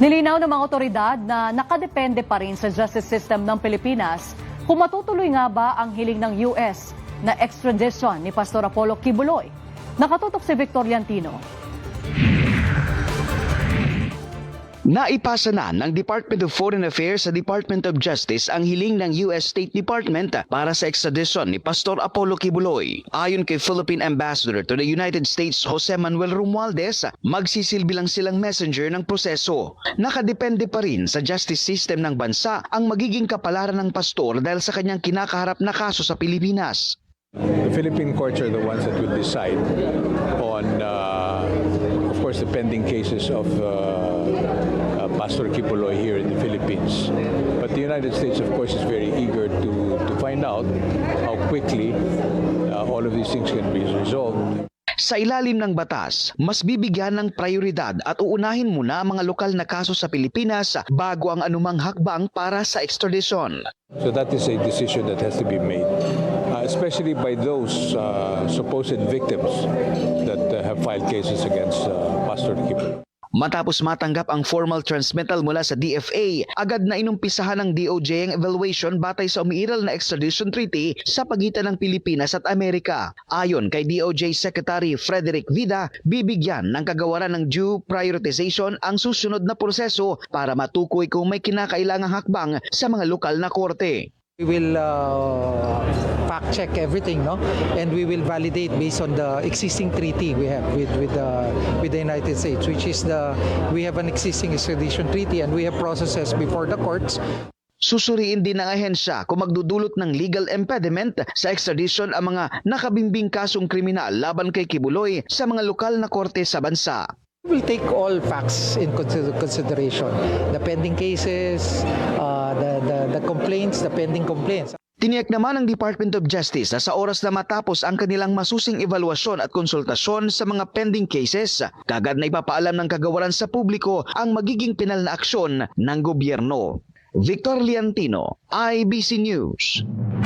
Nilinaw ng mga otoridad na nakadepende pa rin sa justice system ng Pilipinas kung matutuloy nga ba ang hiling ng US na extradition ni Pastor Apollo Kibuloy. Nakatutok si Victor Liantino. Naipasa na ng Department of Foreign Affairs sa Department of Justice ang hiling ng US State Department para sa extradition ni Pastor Apollo Kibuloy. Ayon kay Philippine Ambassador to the United States Jose Manuel Romualdez, magsisilbi lang silang messenger ng proseso. Nakadepende pa rin sa justice system ng bansa ang magiging kapalaran ng pastor dahil sa kanyang kinakaharap na kaso sa Pilipinas. The Philippine courts are the ones that will decide on, of course, the pending cases of Pastor Kibuloy here in the Philippines. But the United States, of course, is very eager to find out how quickly all of these things can be resolved. Sa ilalim ng batas, mas bibigyan ng prioridad at uunahin muna ang mga lokal na kaso sa Pilipinas bago ang anumang hakbang para sa extradition. So that is a decision that has to be made, especially by those supposed victims that have filed cases against Pastor Kibuloy. Matapos matanggap ang formal transmittal mula sa DFA, agad na inumpisahan ng DOJ ang evaluation batay sa umiiral na extradition treaty sa pagitan ng Pilipinas at Amerika. Ayon kay DOJ Secretary Frederick Vida, bibigyan ng kagawaran ng due prioritization ang susunod na proseso para matukoy kung may kinakailangang hakbang sa mga lokal na korte. We will fact check everything, no, and we will validate based on the existing treaty we have with the United States, which is we have an existing extradition treaty and we have processes before the courts. Susuriin din ng ahensya kung magdudulot ng legal impediment sa extradition ang mga nakabimbing kasong kriminal laban kay Kibuloy sa mga lokal na korte sa bansa. We will take all facts in consideration, the pending cases, the complaints, the pending complaints. Tiniyak naman ng Department of Justice na sa oras na matapos ang kanilang masusing evaluasyon at konsultasyon sa mga pending cases, kagad na ipapaalam ng kagawaran sa publiko ang magiging penal na aksyon ng gobyerno. Victor Liantino, IBC News.